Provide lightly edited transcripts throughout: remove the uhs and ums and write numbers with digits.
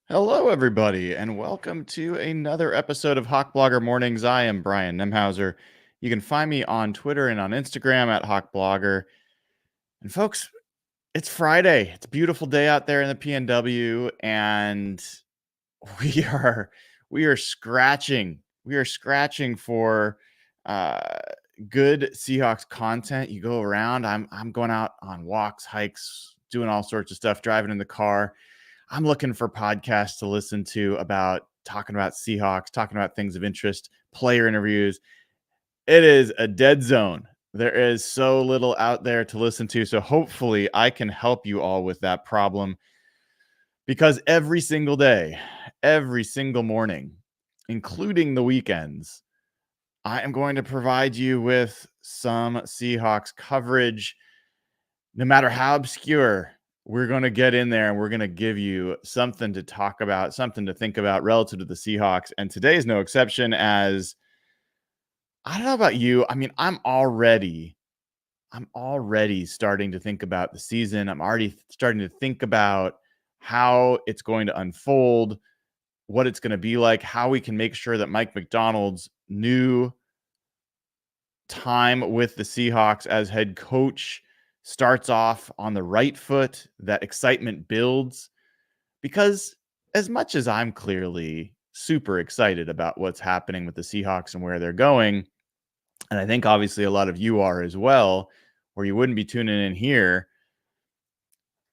Hello, everybody, and welcome to another episode of Hawk Blogger Mornings. I am Brian Nemhauser. You can find me on Twitter and on Instagram at Hawk Blogger. And folks, it's Friday. It's a beautiful day out there in the PNW, and we are we are scratching. We are scratching for uh, good Seahawks content. You go around. I'm going out on walks, hikes, doing all sorts of stuff, driving in the car. I'm looking for podcasts to listen to about talking about Seahawks, talking about things of interest, player interviews. It is a dead zone. There is so little out there to listen to. So hopefully I can help you all with that problem because every single day, every single morning, including the weekends, I am going to provide you with some Seahawks coverage, no matter how obscure. We're going to get in there and we're going to give you something to talk about, something to think about relative to the Seahawks. And today is no exception, as I don't know about you. I mean, I'm already starting to think about the season. I'm already starting to think about how it's going to unfold, what it's going to be like, how we can make sure that Mike Macdonald's new time with the Seahawks as head coach starts off on the right foot, that excitement builds. Because as much as I'm clearly super excited about what's happening with the Seahawks and where they're going, and I think obviously a lot of you are as well, or you wouldn't be tuning in here,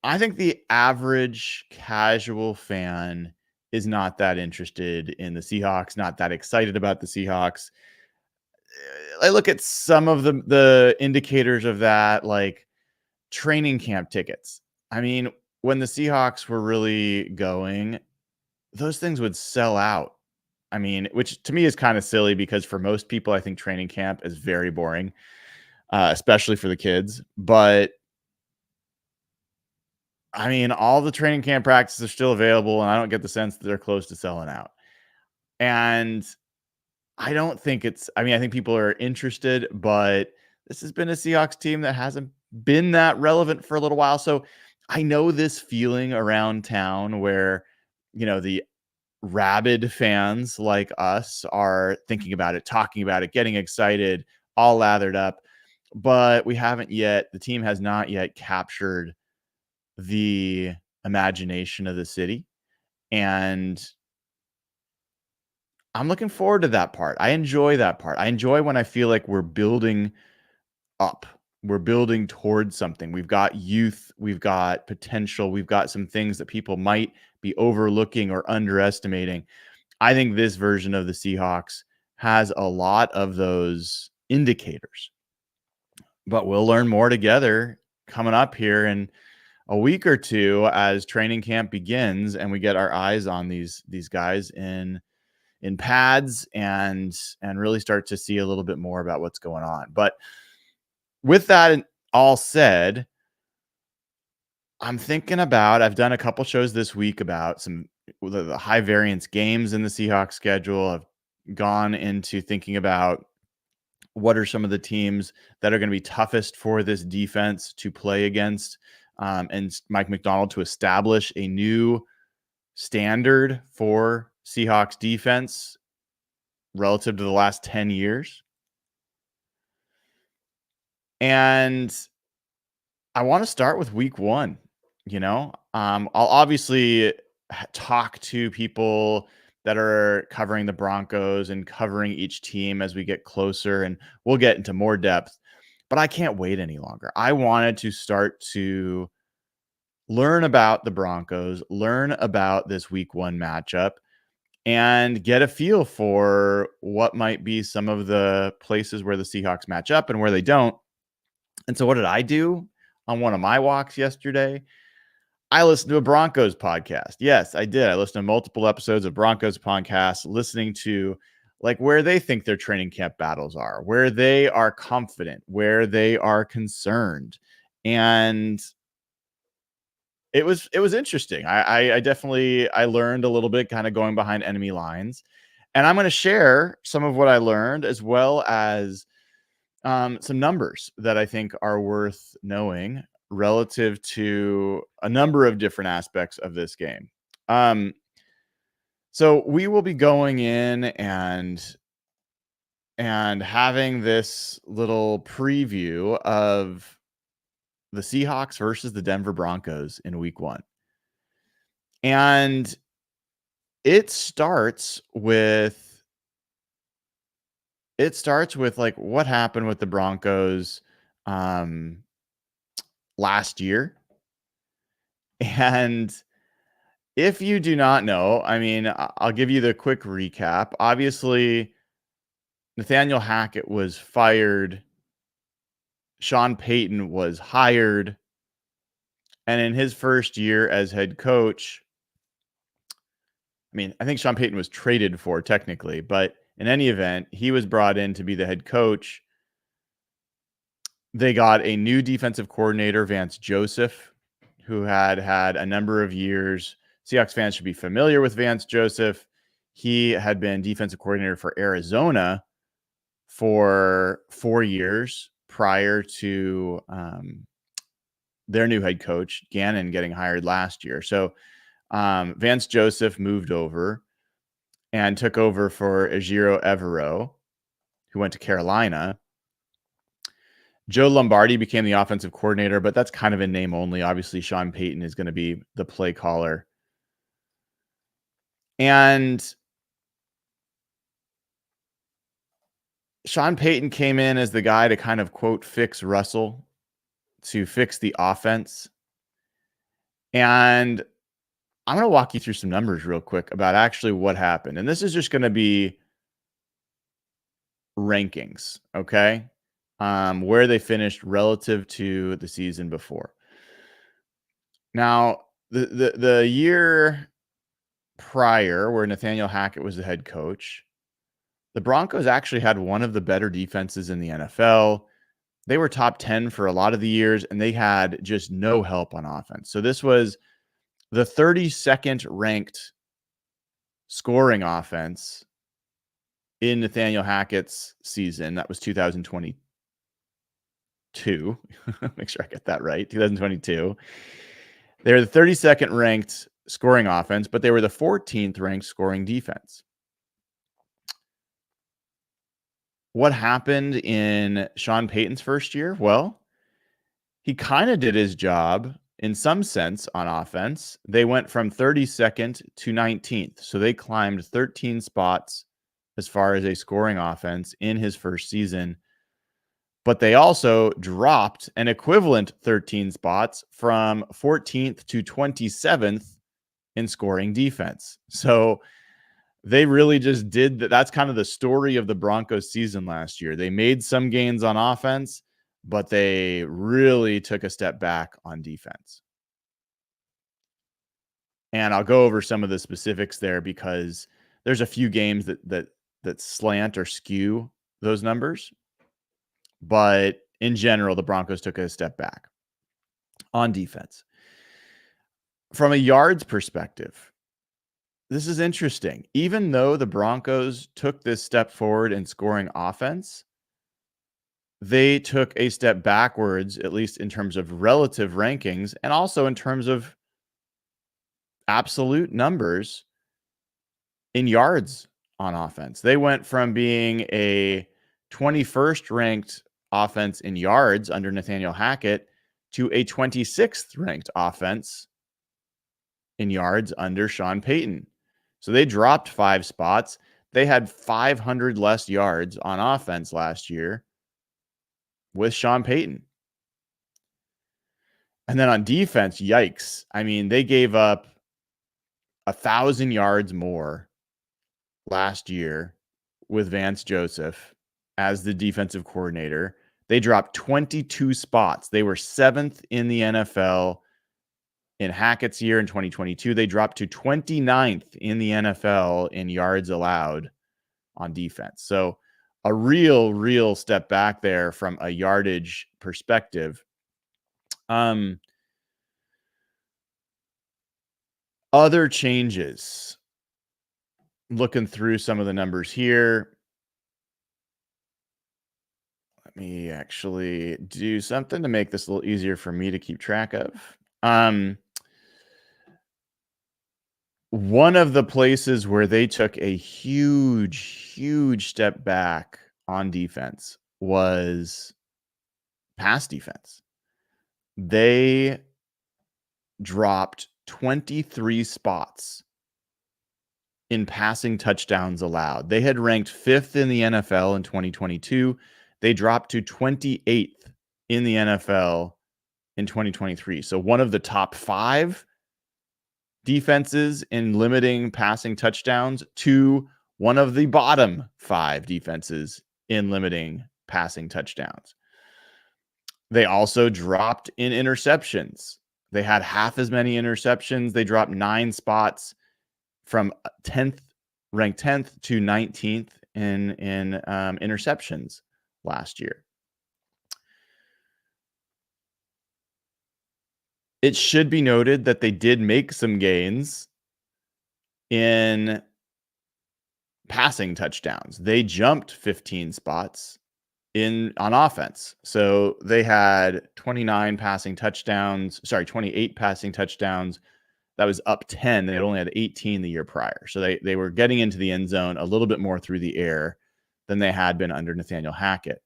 I think the average casual fan is not that interested in the Seahawks, not that excited about the Seahawks. I look at some of the indicators of that, like training camp tickets. I mean, when the Seahawks were really going, those things would sell out. I mean, which to me is kind of silly because for most people, I think training camp is very boring, especially for the kids. But I mean, all the training camp practices are still available, and I don't get the sense that they're close to selling out. And I don't think I think people are interested, but this has been a Seahawks team that hasn't been that relevant for a little while. So I know this feeling around town where, the rabid fans like us are thinking about it, talking about it, getting excited, all lathered up. But the team has not yet captured the imagination of the city. And I'm looking forward to that part. I enjoy that part. I enjoy when I feel like we're building up. We're building towards something. We've got youth, we've got potential, we've got some things that people might be overlooking or underestimating. I think this version of the Seahawks has a lot of those indicators. But we'll learn more together coming up here in a week or two as training camp begins and we get our eyes on these guys in pads and really start to see a little bit more about what's going on. But with that all said, I've done a couple shows this week about some the high variance games in the Seahawks schedule. I've gone into thinking about what are some of the teams that are going to be toughest for this defense to play against, and Mike Macdonald to establish a new standard for Seahawks defense relative to the last 10 years. And I want to start with week one. I'll obviously talk to people that are covering the Broncos and covering each team as we get closer, and we'll get into more depth. But I can't wait any longer. I wanted to start to learn about the Broncos, learn about this week one matchup, and get a feel for what might be some of the places where the Seahawks match up and where they don't. And so what did I do on one of my walks yesterday? I listened to a Broncos podcast. Yes, I did. I listened to multiple episodes of Broncos podcasts, listening to like where they think their training camp battles are, where they are confident, where they are concerned. And it was interesting. I definitely learned a little bit kind of going behind enemy lines. And I'm going to share some of what I learned as well as some numbers that I think are worth knowing relative to a number of different aspects of this game. So we will be going in and having this little preview of the Seahawks versus the Denver Broncos in week 1. And it starts with like what happened with the Broncos last year. And if you do not know, I mean, I'll give you the quick recap. Obviously, Nathaniel Hackett was fired. Sean Payton was hired. And in his first year as head coach, I mean, I think Sean Payton was traded for technically, but in any event, he was brought in to be the head coach. They got a new defensive coordinator, Vance Joseph, who had a number of years. Seahawks fans should be familiar with Vance Joseph. He had been defensive coordinator for Arizona for 4 years prior to their new head coach, Gannon, getting hired last year. So Vance Joseph moved over and took over for Ejiro Evero, who went to Carolina. Joe Lombardi became the offensive coordinator, but that's kind of in name only. Obviously, Sean Payton is going to be the play caller. And Sean Payton came in as the guy to kind of, quote, fix Russell, to fix the offense. And I'm going to walk you through some numbers real quick about actually what happened. And this is just going to be rankings, okay? Where they finished relative to the season before. Now, the year prior, where Nathaniel Hackett was the head coach, the Broncos actually had one of the better defenses in the NFL. They were top 10 for a lot of the years, and they had just no help on offense. So this was the 32nd ranked scoring offense in Nathaniel Hackett's season. That was 2022. Make sure I get that right. 2022. They were the 32nd ranked scoring offense, but they were the 14th ranked scoring defense. What happened in Sean Payton's first year? Well, he kind of did his job in some sense on offense. They went from 32nd to 19th. So they climbed 13 spots as far as a scoring offense in his first season. But they also dropped an equivalent 13 spots from 14th to 27th in scoring defense. So they really just did that. That's kind of the story of the Broncos season last year. They made some gains on offense, but they really took a step back on defense. And I'll go over some of the specifics there because there's a few games that slant or skew those numbers. But in general, the Broncos took a step back on defense. From a yards perspective, this is interesting. Even though the Broncos took this step forward in scoring offense, they took a step backwards, at least in terms of relative rankings and also in terms of absolute numbers in yards on offense. They went from being a 21st ranked offense in yards under Nathaniel Hackett to a 26th ranked offense in yards under Sean Payton. So they dropped 5 spots. They had 500 less yards on offense last year with Sean Payton. And then on defense, yikes. I mean, they gave up 1,000 yards more last year with Vance Joseph as the defensive coordinator. They dropped 22 spots. They were 7th in the NFL in Hackett's year in 2022. They dropped to 29th in the NFL in yards allowed on defense. So a real step back there from a yardage perspective. Other changes. Looking through some of the numbers here. Let me actually do something to make this a little easier for me to keep track of. One of the places where they took a huge step back on defense was pass defense. They dropped 23 spots in passing touchdowns allowed. They had ranked 5th in the NFL in 2022. They dropped to 28th in the NFL in 2023. So one of the top 5 defenses in limiting passing touchdowns to one of the bottom 5 defenses in limiting passing touchdowns. They also dropped in interceptions. They had half as many interceptions. They dropped 9 spots from 10th, ranked 10th to 19th in interceptions last year. It should be noted that they did make some gains in passing touchdowns. They jumped 15 spots on offense. So they had 28 passing touchdowns. That was up 10. They had only had 18 the year prior. So they were getting into the end zone a little bit more through the air than they had been under Nathaniel Hackett.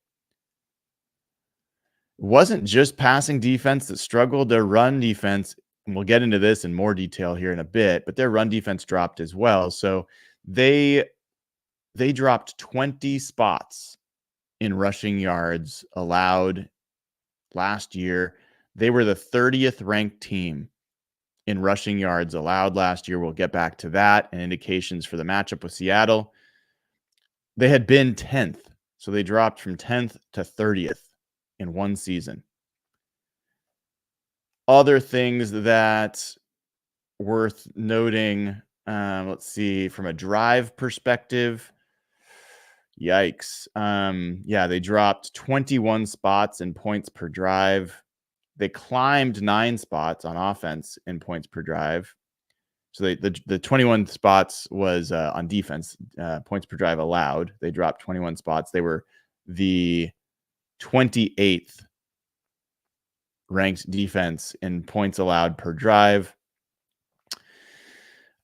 It wasn't just passing defense that struggled. Their run defense, and we'll get into this in more detail here in a bit, but their run defense dropped as well. So they dropped 20 spots in rushing yards allowed last year. They were the 30th ranked team in rushing yards allowed last year. We'll get back to that and indications for the matchup with Seattle. They had been 10th, so they dropped from 10th to 30th in one season. Other things that worth noting, let's see, from a drive perspective, yikes. They dropped 21 spots in points per drive. They climbed 9 spots on offense in points per drive. So the 21 spots was on defense, points per drive allowed. They dropped 21 spots. They were the 28th ranked defense in points allowed per drive.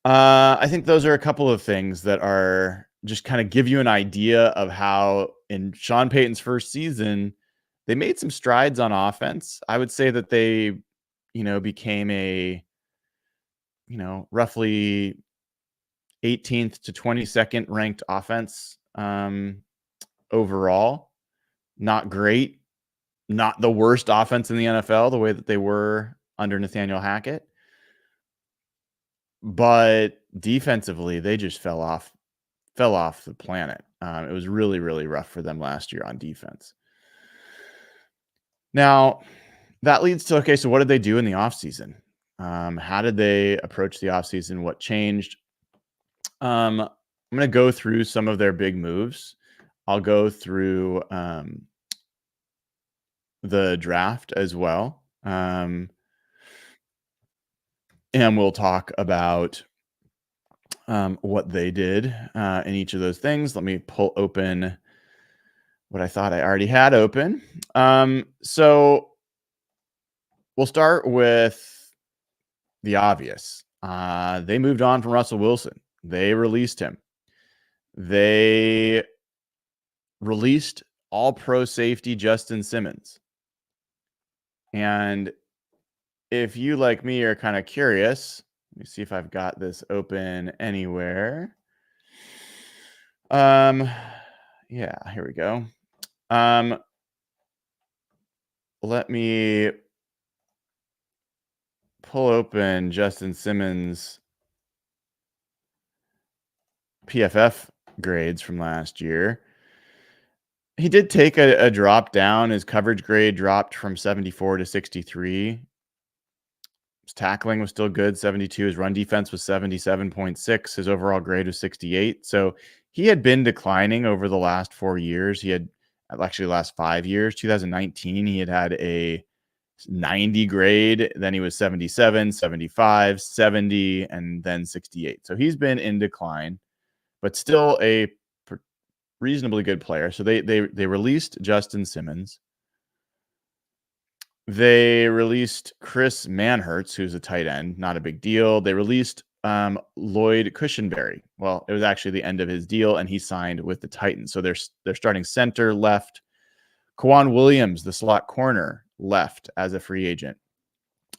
I think those are a couple of things that are just kind of give you an idea of how in Sean Payton's first season, they made some strides on offense. I would say that they, became a, roughly 18th to 22nd ranked offense overall. Not great. Not the worst offense in the NFL, the way that they were under Nathaniel Hackett. But defensively, they just fell off the planet. It was really, really rough for them last year on defense. Now, that leads to, okay, so what did they do in the offseason? How did they approach the offseason? What changed? I'm going to go through some of their big moves. I'll go through the draft as well. And we'll talk about what they did in each of those things. Let me pull open what I thought I already had open. So we'll start with the obvious. They moved on from Russell Wilson. They released him. They released all-pro safety Justin Simmons. And if you, like me, are kind of curious, let me see if I've got this open anywhere. Yeah, here we go. Let me pull open Justin Simmons' PFF grades from last year. He did take a drop down. His coverage grade dropped from 74 to 63. His tackling was still good, 72. His run defense was 77.6. His overall grade was 68. So he had been declining over the last 4 years. He had actually the last 5 years. 2019, he had a 90 grade. Then he was 77, 75, 70, and then 68. So he's been in decline, but still a reasonably good player. So they released Justin Simmons. They released Chris Manhertz, who's a tight end, not a big deal. They released Lloyd Cushenberry. Well, it was actually the end of his deal, and he signed with the Titans. So they're starting center left. Kwan Williams, the slot corner, left as a free agent.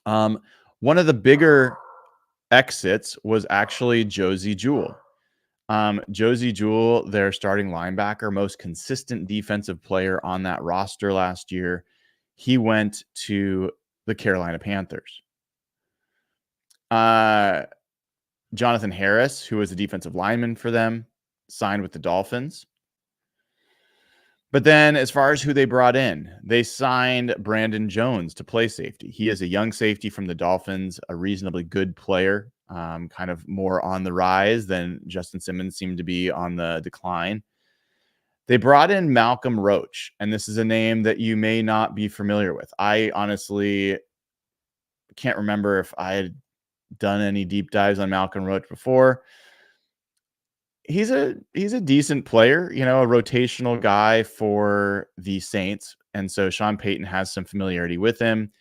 One of the bigger exits was actually Josie Jewell. Josie Jewell, their starting linebacker, most consistent defensive player on that roster last year. He went to the Carolina Panthers. Jonathan Harris, who was a defensive lineman for them, signed with the Dolphins. But then as far as who they brought in, they signed Brandon Jones to play safety. He is a young safety from the Dolphins, a reasonably good player, kind of more on the rise than Justin Simmons seemed to be on the decline. They brought in Malcolm Roach, and this is a name that you may not be familiar with. I honestly can't remember if I had done any deep dives on Malcolm Roach before. He's a decent player, a rotational guy for the Saints. And so Sean Payton has some familiarity with him.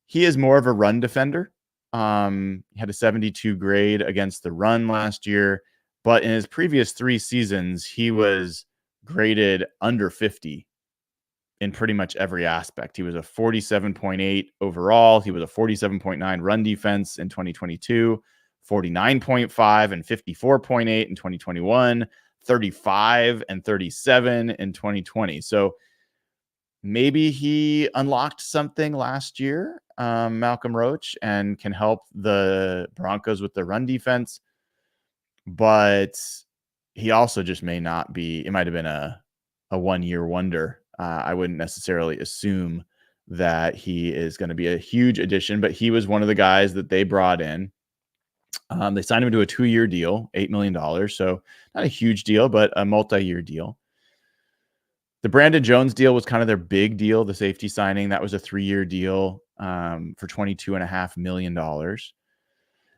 He is more of a run defender. He had a 72 grade against the run last year, but in his previous 3 seasons, he was graded under 50 in pretty much every aspect. He was a 47.8 overall. He was a 47.9 run defense in 2022. 49.5 and 54.8 in 2021, 35 and 37 in 2020. So maybe he unlocked something last year, Malcolm Roach, and can help the Broncos with the run defense. But he also just may not be, it might have been a 1-year wonder. I wouldn't necessarily assume that he is going to be a huge addition, but he was one of the guys that they brought in. They signed him to a 2-year deal, $8 million. So not a huge deal, but a multi-year deal. The Brandon Jones deal was kind of their big deal, the safety signing. That was a 3-year deal for $22.5 million.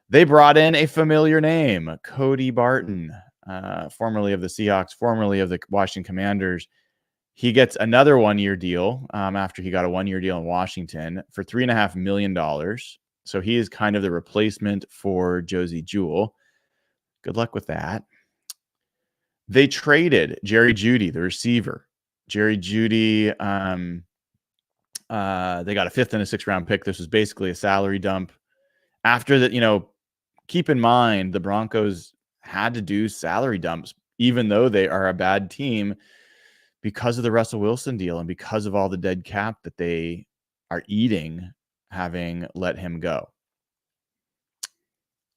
They brought in a familiar name, Cody Barton, formerly of the Seahawks, formerly of the Washington Commanders. He gets another 1-year deal after he got a 1-year deal in Washington for $3.5 million. So he is kind of the replacement for Josie Jewell. Good luck with that. They traded Jerry Jeudy, the receiver. Jerry Jeudy, they got a 5th and a 6th round pick. This was basically a salary dump. After that, keep in mind the Broncos had to do salary dumps, even though they are a bad team, because of the Russell Wilson deal and because of all the dead cap that they are eating, having let him go.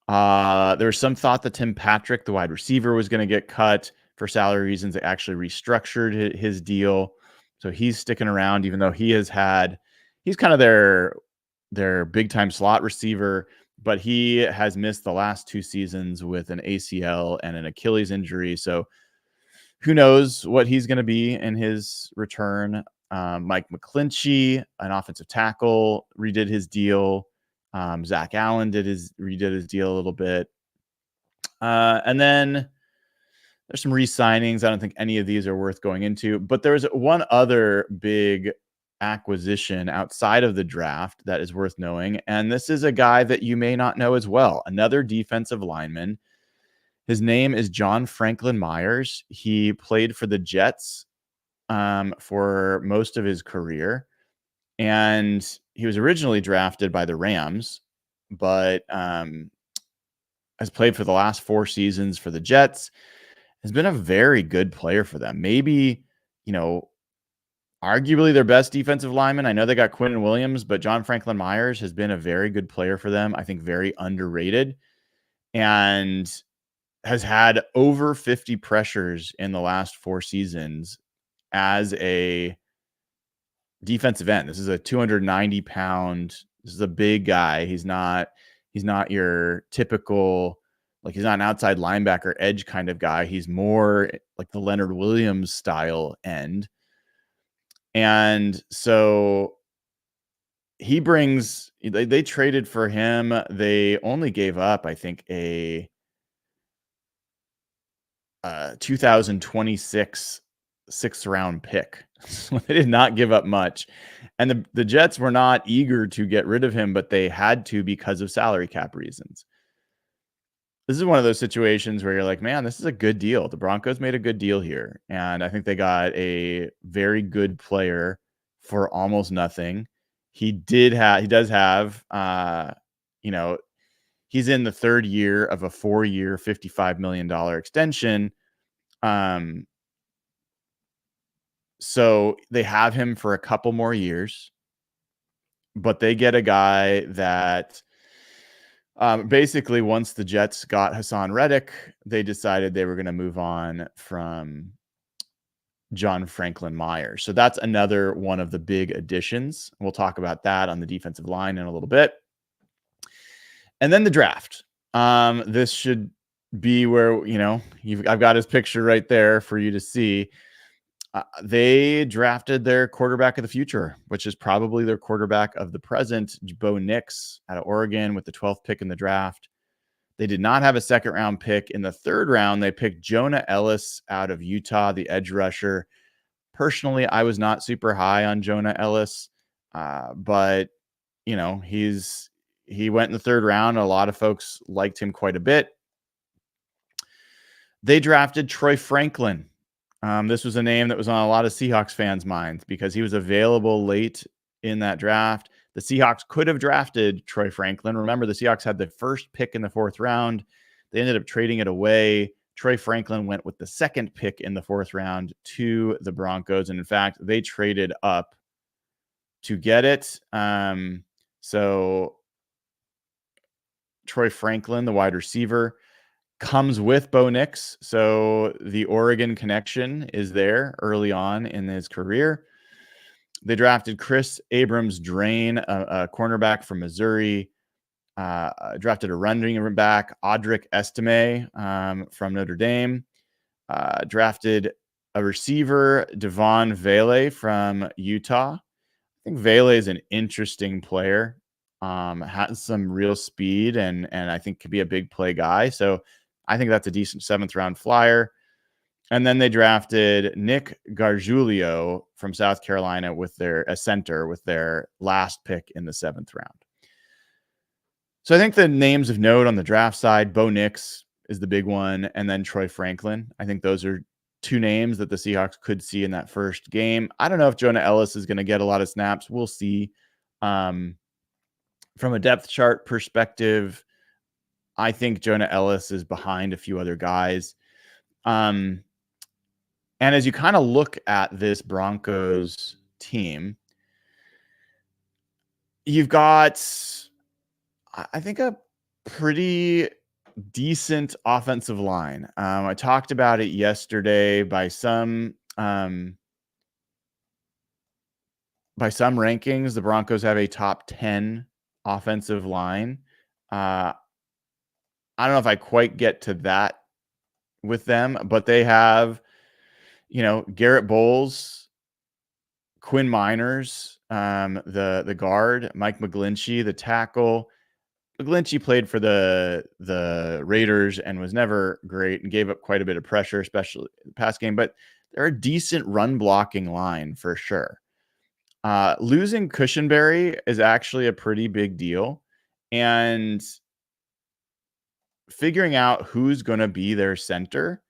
There was some thought that Tim Patrick, the wide receiver, was going to get cut for salary reasons. They actually restructured his deal. So he's sticking around, even though he's kind of their big time slot receiver, but he has missed the last 2 seasons with an ACL and an Achilles injury. So who knows what he's going to be in his return. Mike McClinchy, an offensive tackle, redid his deal. Zach Allen redid his deal a little bit. And then there's some re-signings. I don't think any of these are worth going into, but there was one other big acquisition outside of the draft that is worth knowing. And this is a guy that you may not know as well. Another defensive lineman. His name is John Franklin Myers. He played for the Jets for most of his career. And he was originally drafted by the Rams, but has played for the last 4 seasons for the Jets, has been a very good player for them. Maybe, arguably their best defensive lineman. I know they got Quinnen Williams, but John Franklin Myers has been a very good player for them. I think very underrated, and has had over 50 pressures in the last 4 seasons as a defensive end. This is a 290-pound. This is a big guy. He's not your typical, he's not an outside linebacker edge kind of guy. He's more like the Leonard Williams style end. And so he brings, they traded for him. They only gave up, I think, a 2026 6th round pick. They did not give up much. And the Jets were not eager to get rid of him, but they had to because of salary cap reasons. this is one of those situations where you're like, man, this is a good deal. The Broncos made a good deal here. And I think they got a very good player for almost nothing. He does have, you know, he's in the third year of a 4-year, $55 million extension. So they have him for a couple more years, but they get a guy that basically, once the Jets got Hassan Reddick, they decided they were going to move on from John Franklin Myers. So that's another one of the big additions. We'll talk about that on the defensive line in a little bit. And then the draft. This should be where, I've got his picture right there for you to see. They drafted their quarterback of the future, which is probably their quarterback of the present, Bo Nix out of Oregon with the 12th pick in the draft. They did not have a second round pick. In the third round, they picked Jonah Ellis out of Utah, the edge rusher. Personally, I was not super high on Jonah Ellis, but he went in the third round. A lot of folks liked him quite a bit. They drafted Troy Franklin. This was a name that was on a lot of Seahawks fans' minds because he was available late in that draft. The Seahawks could have drafted Troy Franklin. Remember, the Seahawks had the first pick in the fourth round. They ended up trading it away. Troy Franklin went with the second pick in the fourth round to the Broncos. And in fact, they traded up to get it. So Troy Franklin, the wide receiver, comes with Bo Nix. So the Oregon connection is there early on in his career. They drafted Chris Abrams-Drain, a cornerback from Missouri. Drafted a running back, Audric Estime, from Notre Dame. Drafted a receiver, Devon Vele from Utah. I think Vele is an interesting player. Has some real speed and I think could be a big play guy. So I think that's a decent 7th round flyer. And then they drafted Nick Gargiulo from South Carolina with a center with their last pick in the 7th round. So I think the names of note on the draft side, Bo Nix is the big one, and then Troy Franklin. I think those are two names that the Seahawks could see in that first game. I don't know if Jonah Ellis is going to get a lot of snaps. We'll see. From a depth chart perspective, I think Jonah Ellis is behind a few other guys. And as you kind of look at this Broncos team, you've got, I think, a pretty decent offensive line. I talked about it yesterday. By some rankings, the Broncos have a top 10 offensive line. I don't know if I quite get to that with them, but they have, Garrett Bowles, Quinn Miners, the guard, Mike McGlinchey, the tackle. McGlinchey played for the Raiders and was never great and gave up quite a bit of pressure, especially the pass game, but they're a decent run blocking line for sure. Losing Cushenberry is actually a pretty big deal, and figuring out who's going to be their center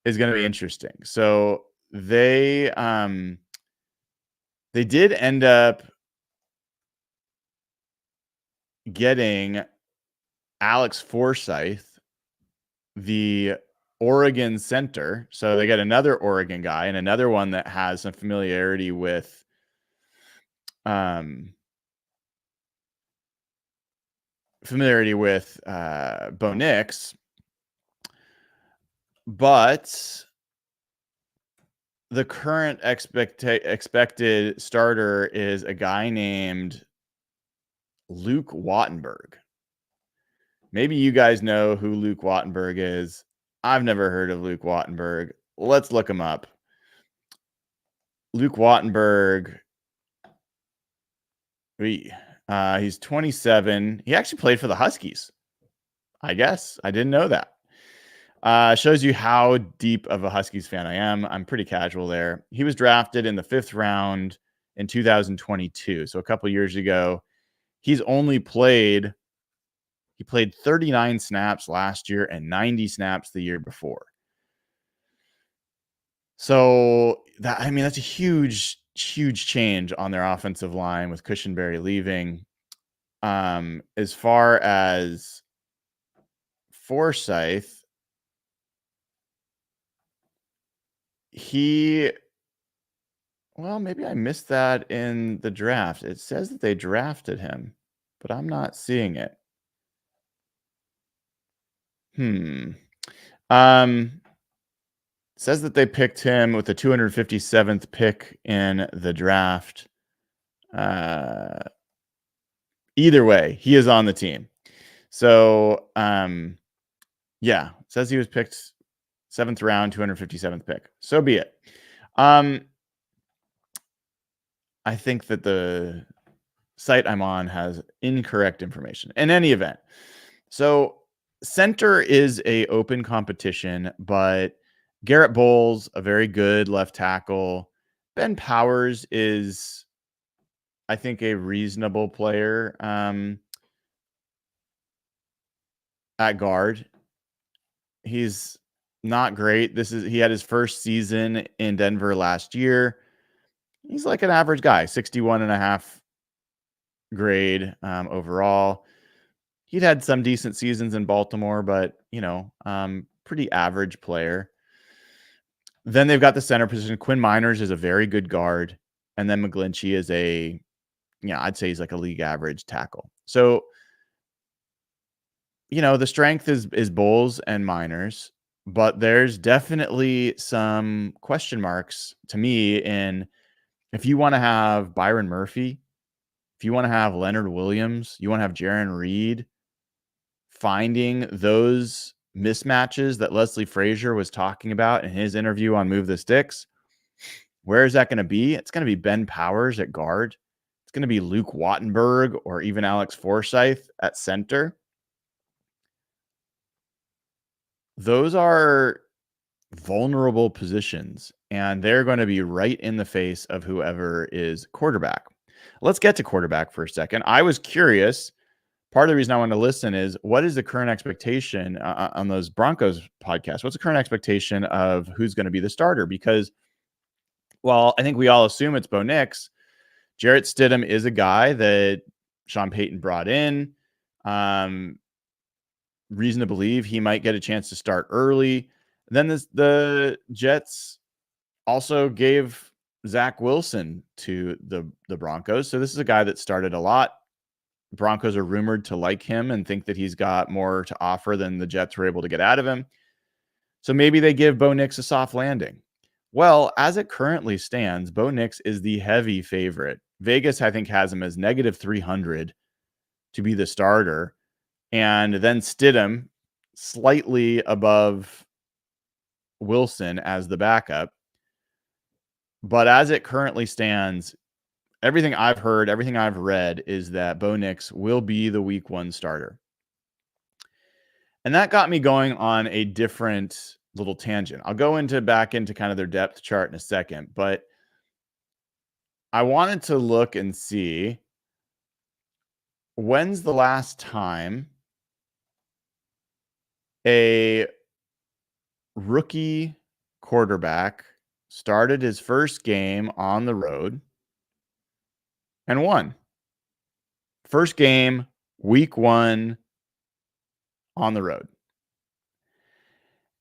is going to be interesting. So they did end up getting Alex Forsyth, the Oregon center. So they get another Oregon guy and another one that has some familiarity with Bo Nix. But the current expected starter is a guy named Luke Wattenberg. Maybe you guys know who Luke Wattenberg is. I've never heard of Luke Wattenberg. Let's look him up. Luke Wattenberg. He's 27. He actually played for the Huskies. I guess. I didn't know that. Shows you how deep of a Huskies fan I am. I'm pretty casual there. He was drafted in the 5th round in 2022. So a couple years ago. He's only played He played 39 snaps last year and 90 snaps the year before. So that's a huge change on their offensive line with Cushenberry leaving. As far as Forsyth, maybe I missed that in the draft. It says that they drafted him, but I'm not seeing it. Says that they picked him with the 257th pick in the draft. Either way, he is on the team. So, says he was picked 7th round, 257th pick. So be it. I think that the site I'm on has incorrect information. In any event, so center is a open competition, but Garrett Bowles, a very good left tackle. Ben Powers is, I think, a reasonable player at guard. He's not great. He had his first season in Denver last year. He's like an average guy, 61.5 grade overall. He'd had some decent seasons in Baltimore, but pretty average player. Then they've got the center position. Quinn Miners is a very good guard, and then McGlinchey is I'd say he's like a league average tackle. So the strength is Bowles and Miners, but there's definitely some question marks to me in if you want to have Byron Murphy, if you want to have Leonard Williams, you want to have Jaron Reed, finding those mismatches that Leslie Frazier was talking about in his interview on Move the Sticks. Where is that going to be? It's going to be Ben Powers at guard. It's going to be Luke Wattenberg or even Alex Forsyth at center. Those are vulnerable positions, and they're going to be right in the face of whoever is quarterback. Let's get to quarterback for a second. I was curious. Part of the reason I want to listen is what is the current expectation on those Broncos podcasts? What's the current expectation of who's going to be the starter? Because while I think we all assume it's Bo Nix, Jarrett Stidham is a guy that Sean Payton brought in. Reason to believe he might get a chance to start early. Then the Jets also gave Zach Wilson to the Broncos. So this is a guy that started a lot. Broncos are rumored to like him and think that he's got more to offer than the Jets were able to get out of him. So maybe they give Bo Nix a soft landing. Well, as it currently stands, Bo Nix is the heavy favorite. Vegas, I think, has him as negative 300 to be the starter. And then Stidham slightly above Wilson as the backup. But as it currently stands, everything I've heard, everything I've read is that Bo Nix will be the week 1 starter. And that got me going on a different little tangent. I'll go back into kind of their depth chart in a second, but I wanted to look and see when's the last time a rookie quarterback started his first game on the road and won. First game, week 1 on the road.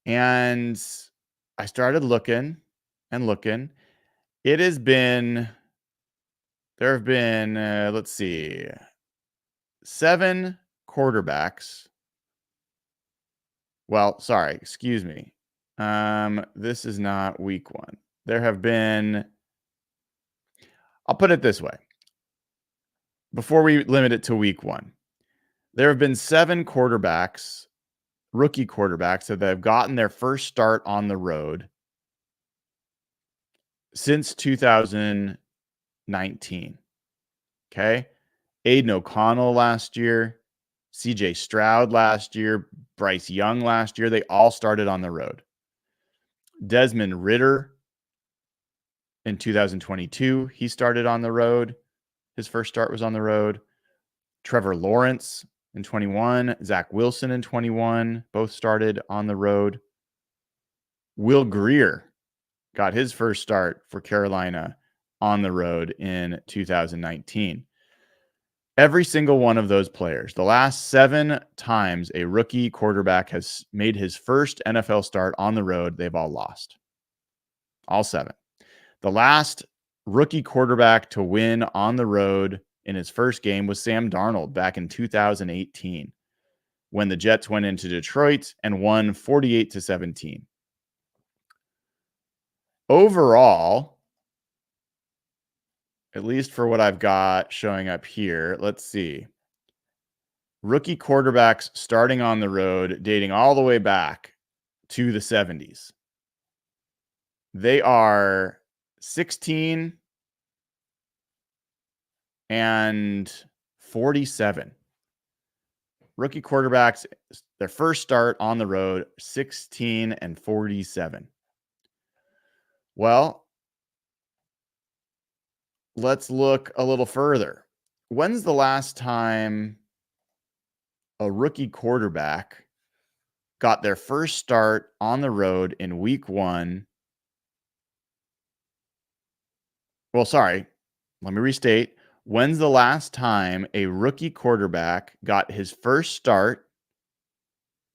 And I started looking and looking. There have been, let's see, 7 quarterbacks. Well, sorry, excuse me. This is not week 1. There have been, I'll put it this way. Before we limit it to week 1, there have been 7 quarterbacks, rookie quarterbacks, that have gotten their first start on the road since 2019. Okay. Aiden O'Connell last year, CJ Stroud last year, Bryce Young last year. They all started on the road. Desmond Ridder in 2022, he started on the road. His first start was on the road. Trevor Lawrence in 21. Zach Wilson in 21. Both started on the road. Will Grier got his first start for Carolina on the road in 2019. Every single one of those players, the last 7 times a rookie quarterback has made his first NFL start on the road, they've all lost. All 7. The last rookie quarterback to win on the road in his first game was Sam Darnold back in 2018 when the Jets went into Detroit and won 48-17. Overall, at least for what I've got showing up here, let's see. Rookie quarterbacks starting on the road, dating all the way back to the 70s. They are 16 and 47. Rookie quarterbacks, their first start on the road, 16 and 47. Well, let's look a little further. When's the last time a rookie quarterback got their first start on the road in week 1? Well, sorry, let me restate. When's the last time a rookie quarterback got his first start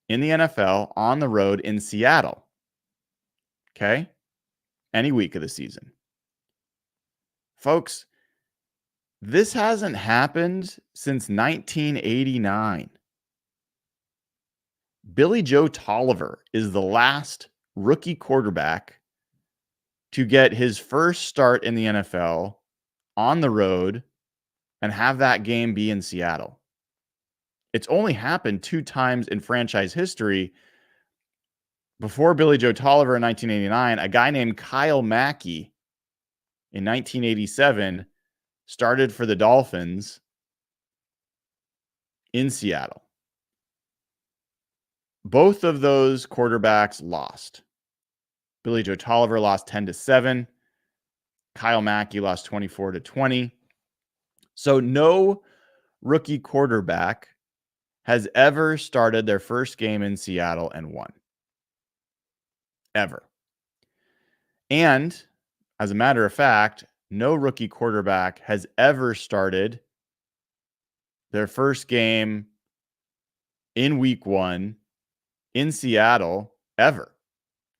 in the NFL on the road in Seattle? Okay? Any week of the season. Folks, this hasn't happened since 1989. Billy Joe Tolliver is the last rookie quarterback to get his first start in the NFL on the road and have that game be in Seattle. It's only happened 2 times in franchise history. Before Billy Joe Tolliver in 1989, a guy named Kyle Mackey in 1987 started for the Dolphins in Seattle. Both of those quarterbacks lost. Billy Joe Tolliver lost 10-7. Kyle Mackey lost 24-20. So no rookie quarterback has ever started their first game in Seattle and won. Ever. And as a matter of fact, no rookie quarterback has ever started their first game in week 1 in Seattle ever.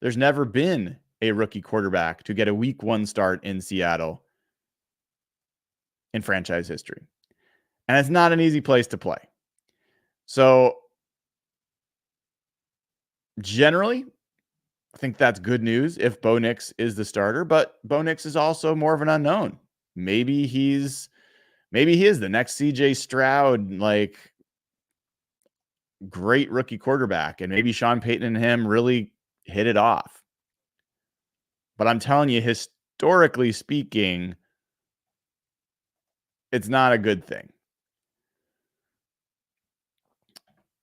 There's never been a rookie quarterback to get a week 1 start in Seattle in franchise history. And it's not an easy place to play. So generally, I think that's good news if Bo Nix is the starter, but Bo Nix is also more of an unknown. Maybe he is the next CJ Stroud, like great rookie quarterback, and maybe Sean Payton and him really hit it off. But I'm telling you, historically speaking, it's not a good thing.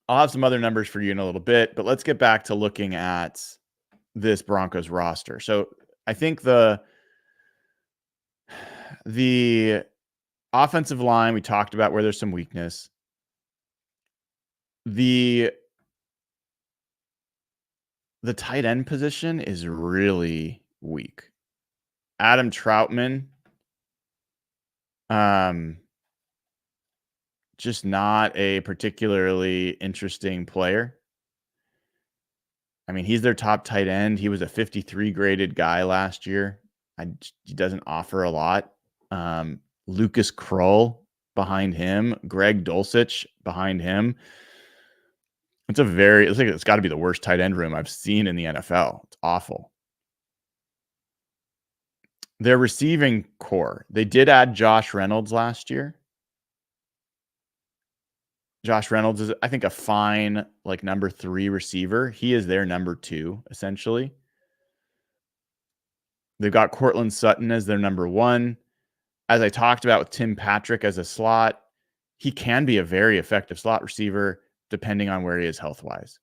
I'll have some other numbers for you in a little bit, but let's get back to looking at this Broncos roster. So I think the offensive line, we talked about where there's some weakness. The tight end position is really weak. Adam Troutman, just not a particularly interesting player. I mean, he's their top tight end. He was a 53 graded guy last year. He doesn't offer a lot. Lucas Krull behind him, Greg Dulcich behind him. It's got to be the worst tight end room I've seen in the NFL. It's awful. Their receiving core, they did add Josh Reynolds last year. Josh Reynolds is, I think, a fine, like, number 3 receiver. He is their number 2, essentially. They've got Cortland Sutton as their number 1. As I talked about with Tim Patrick as a slot, he can be a very effective slot receiver depending on where he is health-wise.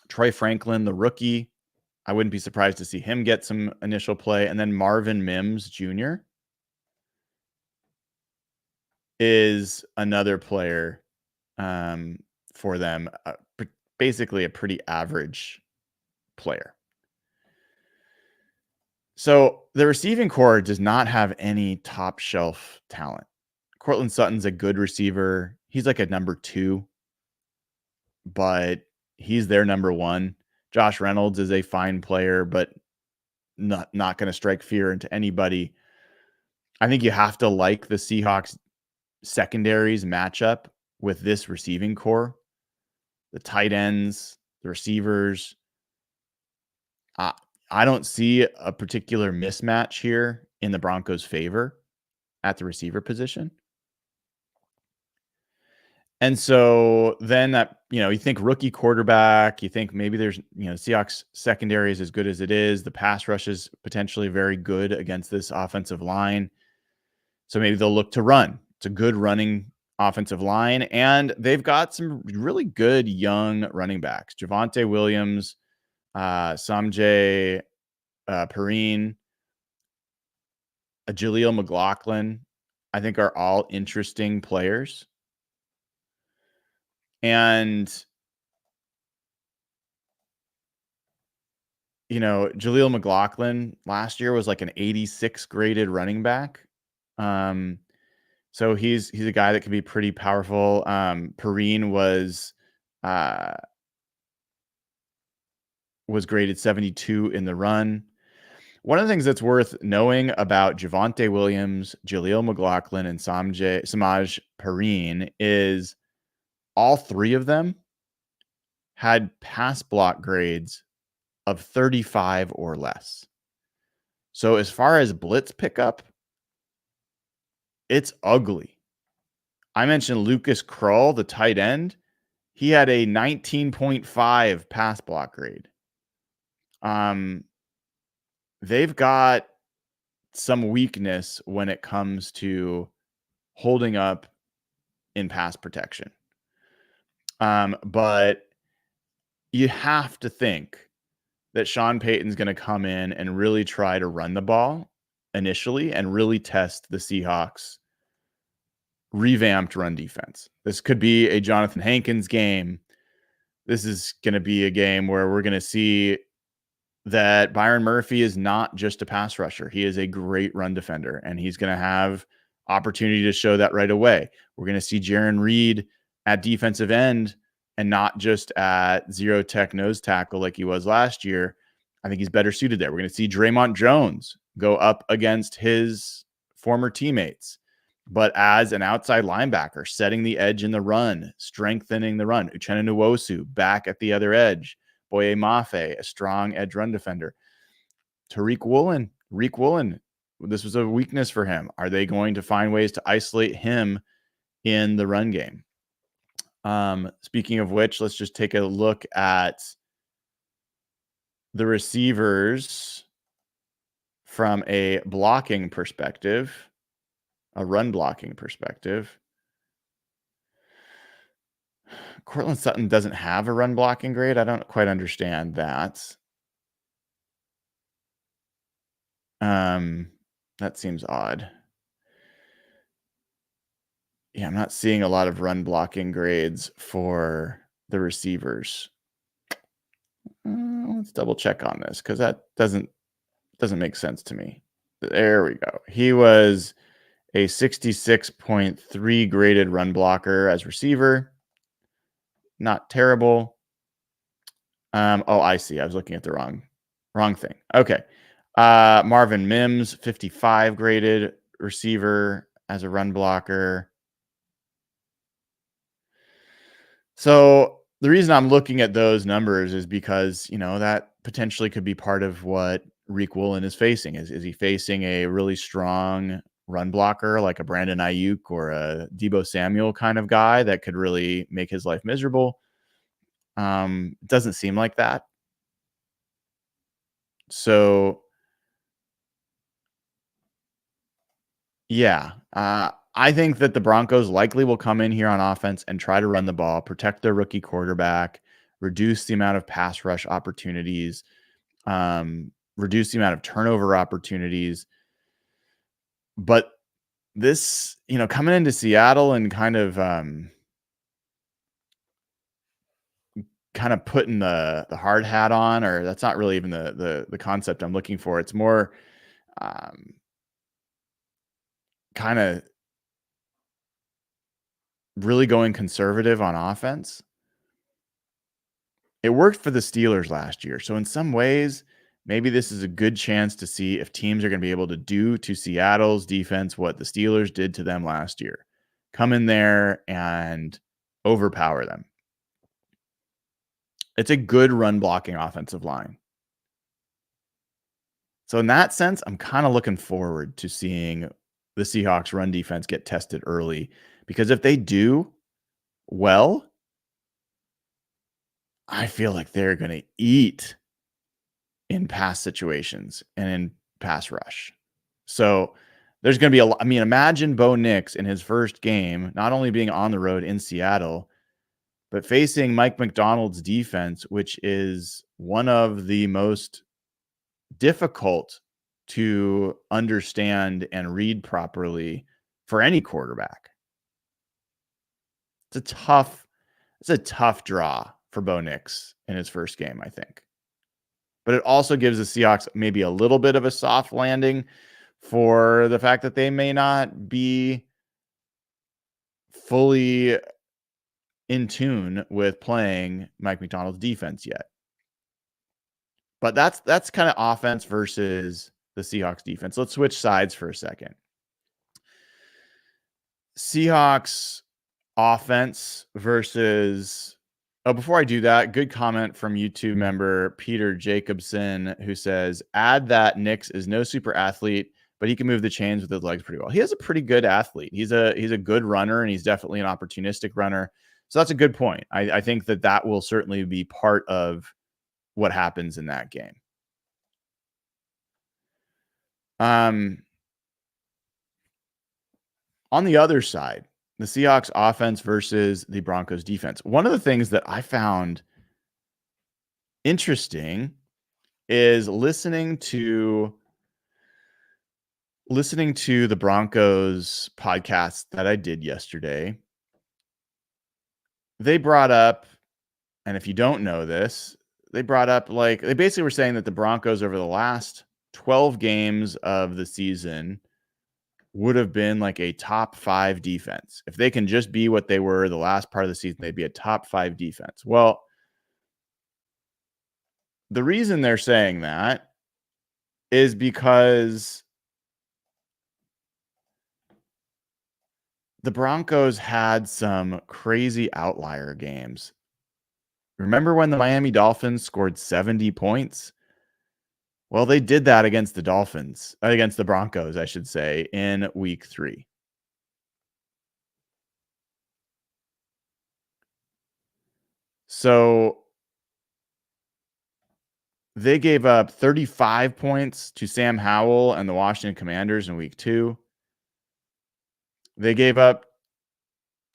Troy Franklin, the rookie, I wouldn't be surprised to see him get some initial play. And then Marvin Mims Jr. is another player for them, basically a pretty average player. So the receiving core does not have any top shelf talent. Cortland Sutton's a good receiver. He's like a number 2, but he's their number 1. Josh Reynolds is a fine player, but not going to strike fear into anybody. I think you have to like the Seahawks secondaries matchup with this receiving core, the tight ends, the receivers. I don't see a particular mismatch here in the Broncos' favor at the receiver position. And so then you think rookie quarterback, you think maybe there's, Seahawks secondary is as good as it is. The pass rush is potentially very good against this offensive line. So maybe they'll look to run. It's a good running offensive line, and they've got some really good young running backs. Javonte Williams, Samjay Perrine, Jaleel McLaughlin, I think are all interesting players. And, Jaleel McLaughlin last year was like an 86 graded running back. So he's a guy that can be pretty powerful. Perrine was graded 72 in the run. One of the things that's worth knowing about Javonte Williams, Jaleel McLaughlin, and Samaj Perrine is all 3 of them had pass block grades of 35 or less. So as far as blitz pickup, it's ugly. I mentioned Lucas Krull, the tight end. He had a 19.5 pass block grade. They've got some weakness when it comes to holding up in pass protection. But you have to think that Sean Payton's going to come in and really try to run the ball initially and really test the Seahawks' revamped run defense. This could be a Jonathan Hankins game. This is going to be a game where we're going to see that Byron Murphy is not just a pass rusher. He is a great run defender, and he's going to have opportunity to show that right away. We're going to see Jaron Reed at defensive end and not just at zero tech nose tackle like he was last year. I think he's better suited there. We're going to see Draymond Jones go up against his former teammates, but as an outside linebacker, setting the edge in the run, strengthening the run. Uchenna Nwosu back at the other edge. Boye Mafe, a strong edge run defender. Reek Woolen, this was a weakness for him. Are they going to find ways to isolate him in the run game? Speaking of which, let's just take a look at the receivers from a blocking perspective, a run blocking perspective. Cortland Sutton doesn't have a run blocking grade. I don't quite understand that. That seems odd. Yeah, I'm not seeing a lot of run blocking grades for the receivers. Let's double check on this because that doesn't make sense to me. There we go. He was a 66.3 graded run blocker as receiver. Not terrible. Oh, I see. I was looking at the wrong thing. Okay. Marvin Mims, 55 graded receiver as a run blocker. So the reason I'm looking at those numbers is because, that potentially could be part of what Reek Woolen is facing. Is he facing a really strong run blocker like a Brandon Ayuk or a Deebo Samuel kind of guy that could really make his life miserable? It doesn't seem like that. So, yeah, I think that the Broncos likely will come in here on offense and try to run the ball, protect their rookie quarterback, reduce the amount of pass rush opportunities, reduce the amount of turnover opportunities. But this, coming into Seattle and kind of putting the hard hat on, or that's not really even the concept I'm looking for. It's more kind of really going conservative on offense. It worked for the Steelers last year. So in some ways, maybe this is a good chance to see if teams are going to be able to do to Seattle's defense what the Steelers did to them last year. Come in there and overpower them. It's a good run blocking offensive line. So in that sense, I'm kind of looking forward to seeing the Seahawks run defense get tested early, because if they do well, I feel like they're going to eat in pass situations and in pass rush. So there's going to be a lot. I mean, imagine Bo Nix in his first game, not only being on the road in Seattle, but facing Mike Macdonald's defense, which is one of the most difficult to understand and read properly for any quarterback. It's a tough draw for Bo Nix in his first game, I think. But it also gives the Seahawks maybe a little bit of a soft landing for the fact that they may not be fully in tune with playing Mike Macdonald's defense yet. But that's kind of offense versus the Seahawks defense. Let's switch sides for a second. Seahawks offense versus... Oh, before I do that, good comment from YouTube member Peter Jacobson, who says, add that Nix is no super athlete, but he can move the chains with his legs pretty well. He is a pretty good athlete. He's a good runner, and he's definitely an opportunistic runner. So that's a good point. I think that will certainly be part of what happens in that game. On the other side, the Seahawks offense versus the Broncos defense. One of the things that I found interesting is listening to the Broncos podcast that I did yesterday. They brought up, and if you don't know this, they basically were saying that the Broncos over the last 12 games of the season would have been like a top 5 defense. If they can just be what they were the last part of the season, they'd be a top 5 defense. Well, the reason they're saying that is because the Broncos had some crazy outlier games. Remember when the Miami Dolphins scored 70 points? Well, they did that against the Broncos, I should say, in week 3. So they gave up 35 points to Sam Howell and the Washington Commanders in week 2. They gave up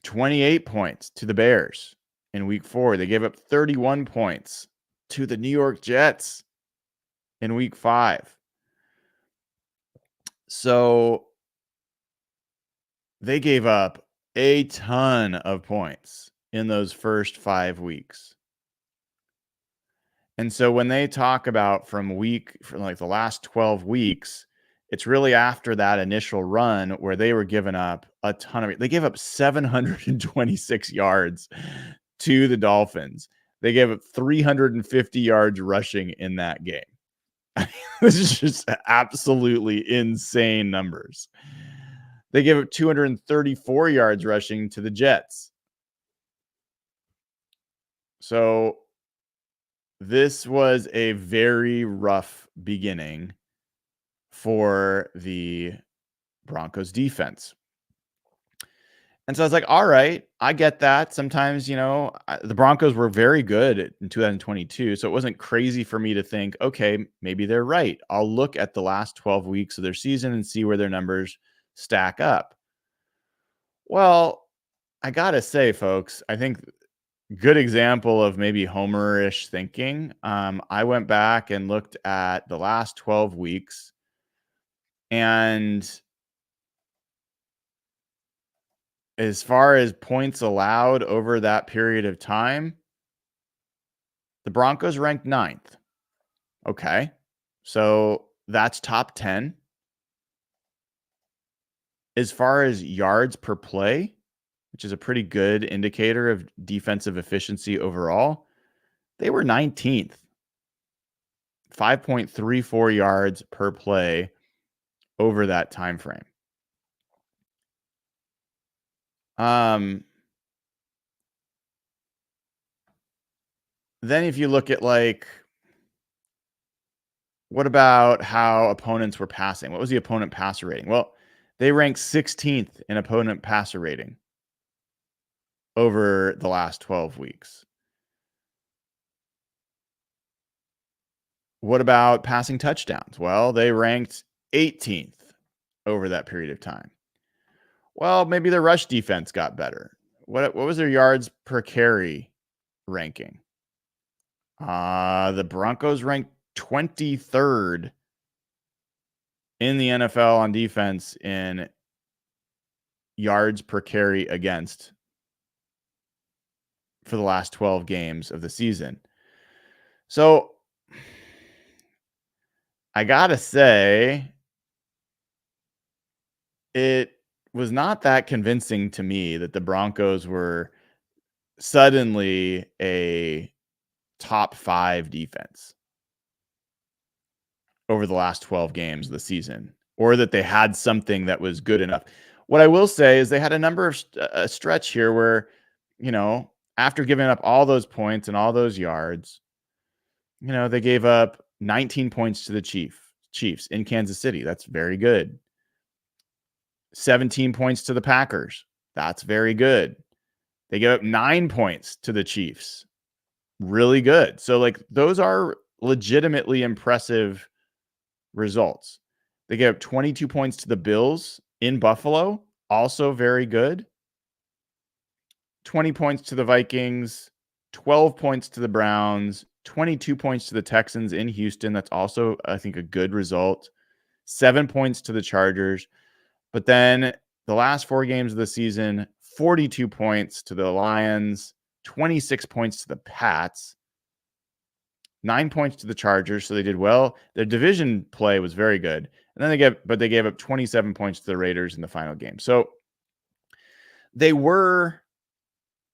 28 points to the Bears in week 4. They gave up 31 points to the New York Jets in week 5. So they gave up a ton of points in those first 5 weeks. And so when they talk about from like the last 12 weeks, it's really after that initial run where they were giving up a ton of... They gave up 726 yards to the Dolphins. They gave up 350 yards rushing in that game. This is just absolutely insane numbers. They gave up 234 yards rushing to the Jets. So this was a very rough beginning for the Broncos defense. And so I was like, all right, I get that. Sometimes, the Broncos were very good in 2022. So it wasn't crazy for me to think, okay, maybe they're right. I'll look at the last 12 weeks of their season and see where their numbers stack up. Well, I got to say, folks, I think good example of maybe Homer-ish thinking. I went back and looked at the last 12 weeks, and as far as points allowed over that period of time, the Broncos ranked 9th. Okay. So that's top 10. As far as yards per play, which is a pretty good indicator of defensive efficiency overall, they were 19th. 5.34 yards per play over that time frame. Then if you look at what about how opponents were passing? What was the opponent passer rating? Well, they ranked 16th in opponent passer rating over the last 12 weeks. What about passing touchdowns? Well, they ranked 18th over that period of time. Well, maybe the rush defense got better. What was their yards per carry ranking? The Broncos ranked 23rd in the NFL on defense in yards per carry against for the last 12 games of the season. So I gotta say, it was not that convincing to me that the Broncos were suddenly a top 5 defense over the last 12 games of the season, or that they had something that was good enough. What I will say is they had a number of a stretch here where, after giving up all those points and all those yards, they gave up 19 points to the Chiefs in Kansas City. That's very good. 17 points to the Packers. That's very good. They gave up 9 points to the Chiefs. Really good. So those are legitimately impressive results. They gave up 22 points to the Bills in Buffalo. Also very good. 20 points to the Vikings, 12 points to the Browns, 22 points to the Texans in Houston. That's also, I think, a good result. 7 points to the Chargers. But then the last 4 games of the season, 42 points to the Lions, 26 points to the Pats, 9 points to the Chargers. So they did well. Their division play was very good. And then they gave up 27 points to the Raiders in the final game. So they were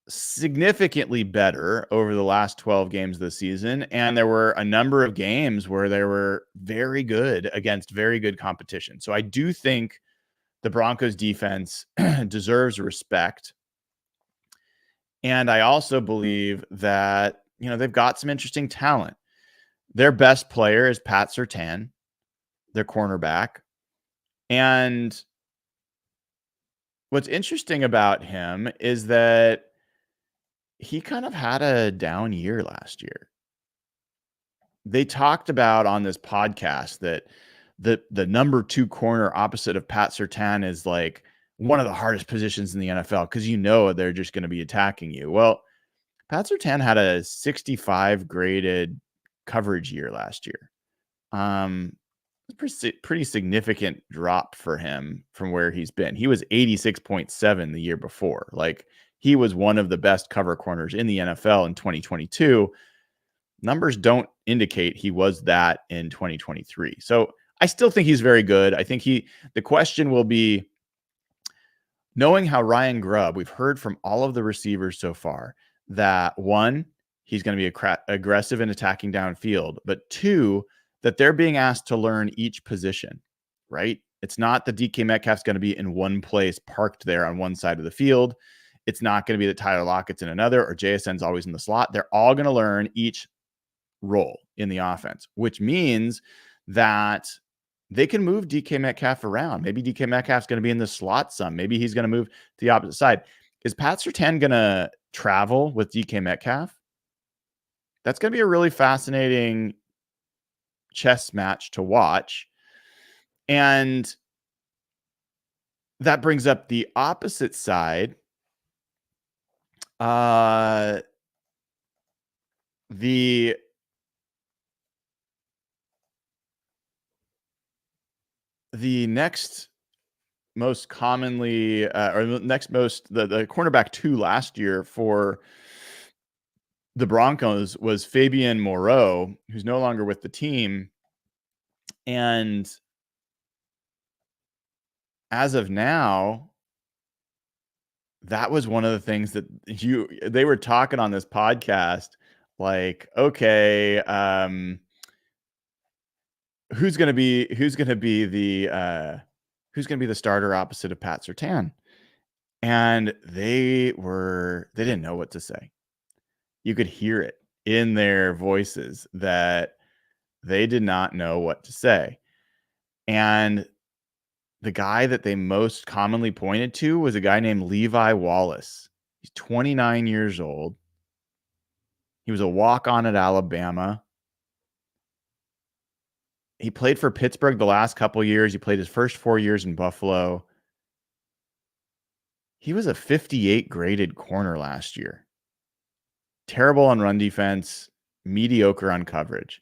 significantly better over the last 12 games of the season. And there were a number of games where they were very good against very good competition. So I do think the Broncos defense deserves respect. And I also believe that, they've got some interesting talent. Their best player is Pat Surtain, their cornerback. And what's interesting about him is that he kind of had a down year last year. They talked about on this podcast that the number 2 corner opposite of Pat Surtain is one of the hardest positions in the NFL because they're just going to be attacking you. Well, Pat Surtain had a 65 graded coverage year last year. Pretty significant drop for him from where he's been. He was 86.7 the year before. He was one of the best cover corners in the NFL in 2022. Numbers don't indicate he was that in 2023. So I still think he's very good. I think the question will be, knowing how Ryan Grubb, we've heard from all of the receivers so far that 1, he's going to be aggressive in attacking downfield, but 2, that they're being asked to learn each position, right? It's not that DK Metcalf's going to be in one place parked there on one side of the field. It's not going to be that Tyler Lockett's in another or JSN's always in the slot. They're all going to learn each role in the offense, which means that they can move DK Metcalf around. Maybe DK Metcalf's going to be in the slot some. Maybe he's going to move to the opposite side. Is Pat Surtain going to travel with DK Metcalf? That's going to be a really fascinating chess match to watch. And that brings up the opposite side. The next most commonly or the next most the cornerback 2 last year for the Broncos was Fabian Moreau, who's no longer with the team. And as of now, that was one of the things that they were talking on this podcast, like, okay, who's gonna be the starter opposite of Pat Surtain? And they didn't know what to say. You could hear it in their voices that they did not know what to say. And the guy that they most commonly pointed to was a guy named Levi Wallace. He's 29 years old. He was a walk-on at Alabama. He played for Pittsburgh the last couple years. He played his first 4 years in Buffalo. He was a 58 graded corner last year. Terrible on run defense, mediocre on coverage.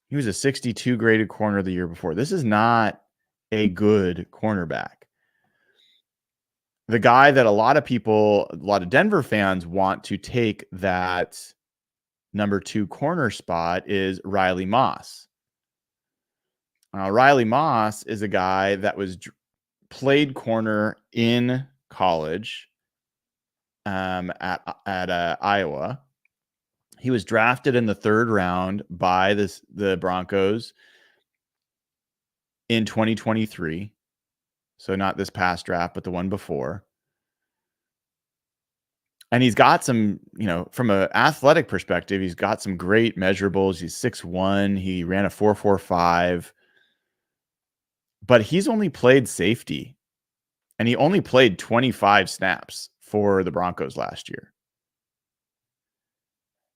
He was a 62 graded corner the year before. This is not a good cornerback. The guy that a lot of Denver fans want to take that number 2 corner spot is Riley Moss. Riley Moss is a guy that was played corner in college at Iowa. He was drafted in the 3rd round by the Broncos in 2023. So not this past draft, but the one before. And he's got some, from an athletic perspective, he's got some great measurables. He's 6'1". He ran a 4.45. But he's only played safety. And he only played 25 snaps for the Broncos last year.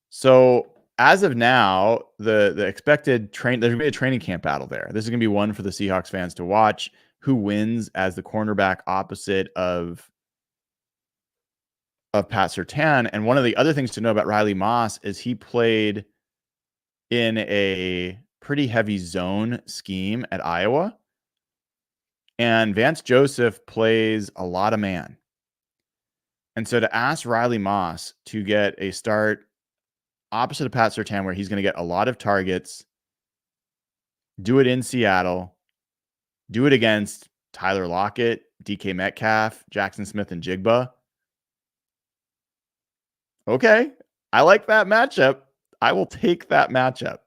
So as of now, the expected there's going to be a training camp battle there. This is going to be one for the Seahawks fans to watch. Who wins as the cornerback opposite of Pat Surtain. And one of the other things to know about Riley Moss is he played in a pretty heavy zone scheme at Iowa. And Vance Joseph plays a lot of man. And so to ask Riley Moss to get a start opposite of Pat Surtain, where he's going to get a lot of targets, do it in Seattle, do it against Tyler Lockett, DK Metcalf, Jackson Smith, and Jigba. Okay, I like that matchup. I will take that matchup.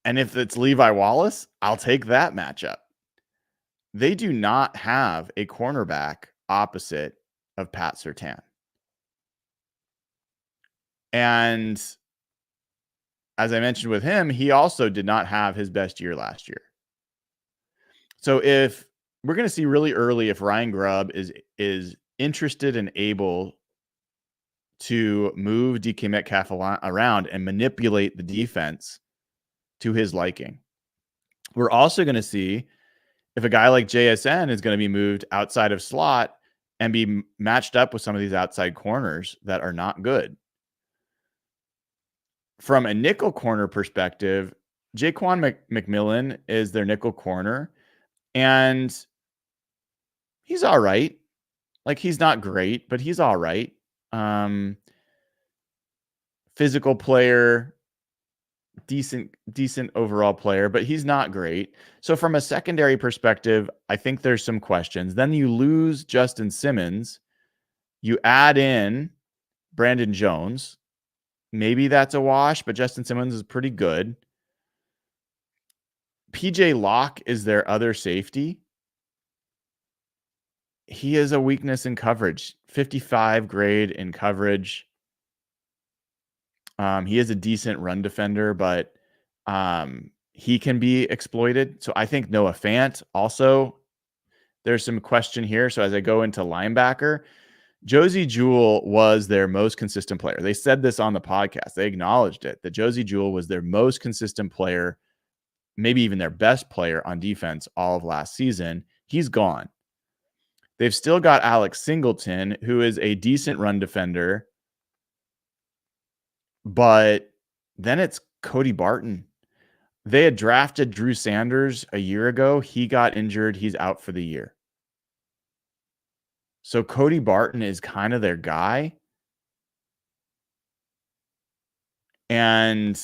And if it's Levi Wallace, I'll take that matchup. They do not have a cornerback opposite of Pat Surtain. And as I mentioned with him, he also did not have his best year last year. So if we're going to see really early if Ryan Grubb is interested and able to move DK Metcalf around and manipulate the defense to his liking. We're also going to see if a guy like JSN is going to be moved outside of slot and be matched up with some of these outside corners that are not good. From a nickel corner perspective, Jaquan McMillan is their nickel corner, and he's all right. Like, he's not great, but he's all right. Physical player, decent overall player, but he's not great. So from a secondary perspective, I think there's some questions. Then you lose Justin Simmons. You add in Brandon Jones. Maybe that's a wash, but Justin Simmons is pretty good. PJ Locke is their other safety. He has a weakness in coverage, 55 grade in coverage. He is a decent run defender, but he can be exploited. So I think Noah Fant also, there's some question here. So as I go into linebacker, Josie Jewell was their most consistent player. They said this on the podcast. They acknowledged it, that Josie Jewell was their most consistent player, maybe even their best player on defense all of last season. He's gone. They've still got Alex Singleton, who is a decent run defender, but then it's Cody Barton. They had drafted Drew Sanders a year ago. He got injured. He's out for the year. So Cody Barton is kind of their guy. And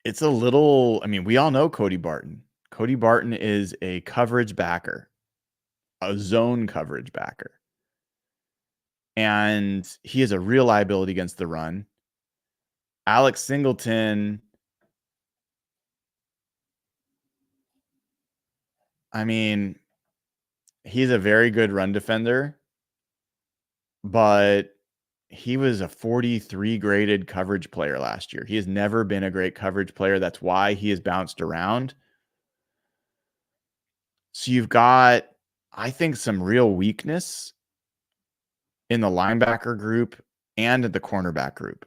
it's a little, I mean, we all know Cody Barton. Cody Barton is a coverage backer, a zone coverage backer. And he is a real liability against the run. Alex Singleton, I mean, he's a very good run defender, but he was a 43 graded coverage player last year. He has never been a great coverage player. That's why he has bounced around. So you've got, I think, some real weakness in the linebacker group and the cornerback group.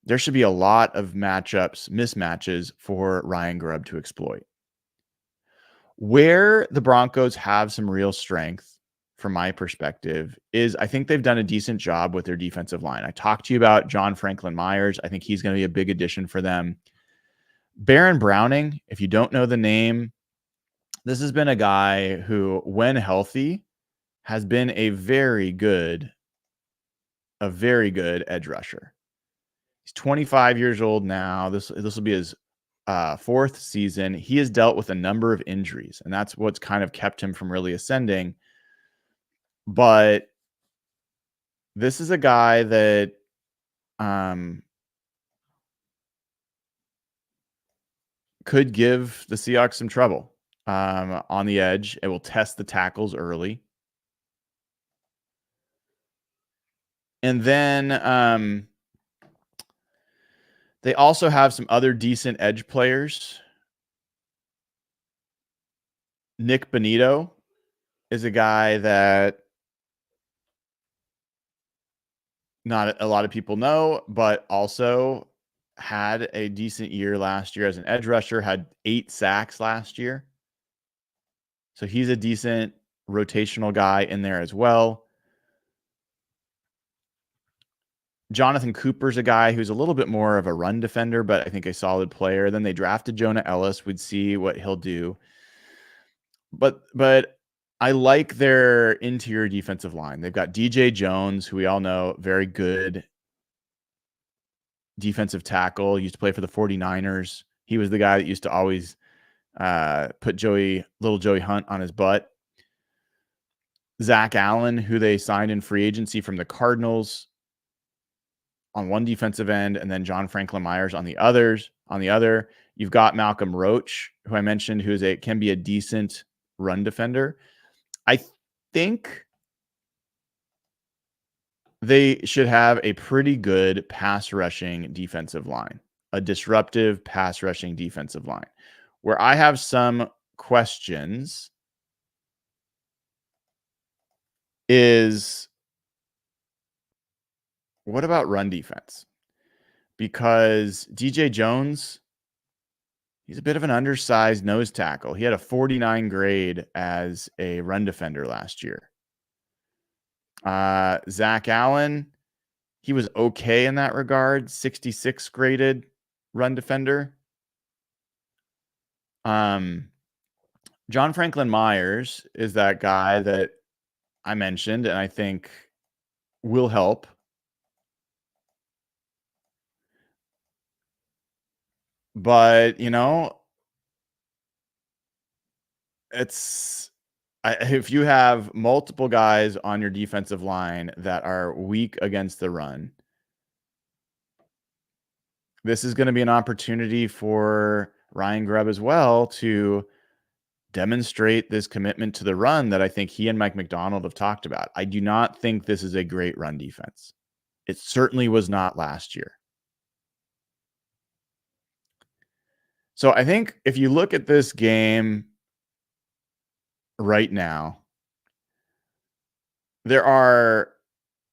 There should be a lot of mismatches for Ryan Grubb to exploit. Where the Broncos have some real strength, from my perspective, is I think they've done a decent job with their defensive line. I talked to you about John Franklin Myers. I think he's going to be a big addition for them. Baron Browning, if you don't know the name, this has been a guy who, when healthy, has been a very good edge rusher. He's 25 years old now. This will be his fourth season. He has dealt with a number of injuries, and that's what's kind of kept him from really ascending. But this is a guy that could give the Seahawks some trouble on the edge. It will test the tackles early. And then they also have some other decent edge players. Nick Bonito is a guy that not a lot of people know, but also had a decent year last year as an edge rusher, had 8 sacks last year. So he's a decent rotational guy in there as well. Jonathan Cooper's a guy who's a little bit more of a run defender, but I think a solid player. Then they drafted Jonah Ellis. We'd see what he'll do. But I like their interior defensive line. They've got DJ Jones, who we all know, very good defensive tackle. He used to play for the 49ers. He was the guy that used to always put little Joey Hunt on his butt. Zach Allen, who they signed in free agency from the Cardinals, on one defensive end, and then John Franklin Myers on the other. You've got Malcolm Roach, who I mentioned, can be a decent run defender. I think they should have a pretty good pass rushing defensive line, a disruptive pass rushing defensive line. Where I have some questions is, what about run defense? Because DJ Jones, he's a bit of an undersized nose tackle. He had a 49 grade as a run defender last year. Zach Allen, he was okay in that regard, 66 graded run defender. John Franklin Myers is that guy that I mentioned, and I think will help. But, if you have multiple guys on your defensive line that are weak against the run, this is going to be an opportunity for Ryan Grubb as well to demonstrate this commitment to the run that I think he and Mike Macdonald have talked about. I do not think this is a great run defense. It certainly was not last year. So I think if you look at this game right now, there are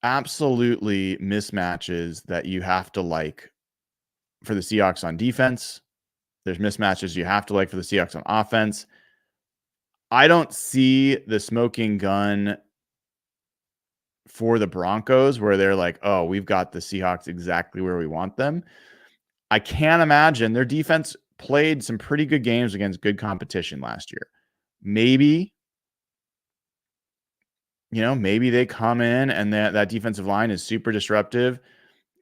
absolutely mismatches that you have to like for the Seahawks on defense. There's mismatches you have to like for the Seahawks on offense. I don't see the smoking gun for the Broncos where they're like, oh, we've got the Seahawks exactly where we want them. I can't imagine their defense played some pretty good games against good competition last year. Maybe, maybe they come in and that defensive line is super disruptive.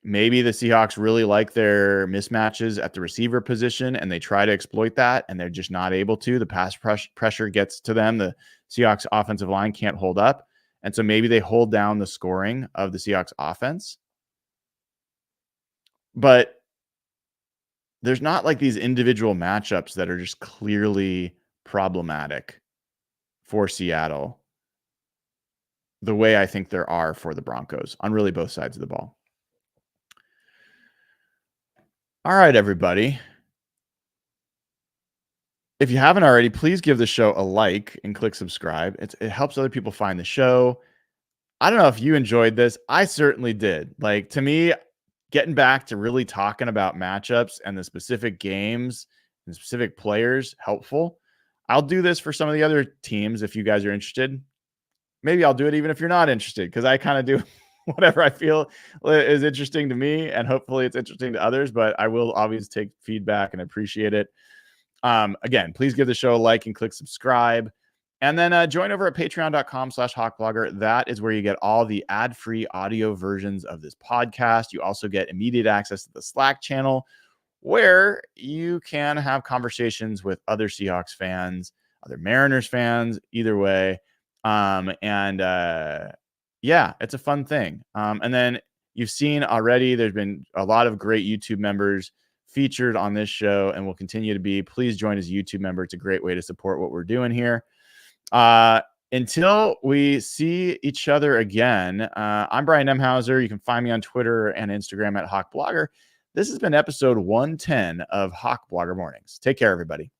Maybe the Seahawks really like their mismatches at the receiver position and they try to exploit that and they're just not able to. The pass pressure gets to them. The Seahawks offensive line can't hold up. And so maybe they hold down the scoring of the Seahawks offense. But there's not like these individual matchups that are just clearly problematic for Seattle the way I think there are for the Broncos on really both sides of the ball. All right, everybody. If you haven't already, please give the show a like and click subscribe. It helps other people find the show. I don't know if you enjoyed this. I certainly did. Like, to me, getting back to really talking about matchups and the specific games and specific players, helpful. I'll do this for some of the other teams if you guys are interested. Maybe I'll do it even if you're not interested, because I kind of do whatever I feel is interesting to me, and hopefully it's interesting to others, but I will obviously take feedback and appreciate it. Again, please give the show a like and click subscribe. And then join over at patreon.com/hawkblogger. That is where you get all the ad-free audio versions of this podcast. You also get immediate access to the Slack channel, where you can have conversations with other Seahawks fans, other Mariners fans, either way. Yeah, it's a fun thing. And then you've seen already, there's been a lot of great YouTube members featured on this show and will continue to be. Please join as a YouTube member. It's a great way to support what we're doing here. Until we see each other again, I'm Brian Nemhauser. You can find me on Twitter and Instagram at HawkBlogger. This has been episode 110 of Hawk Blogger Mornings. Take care, everybody.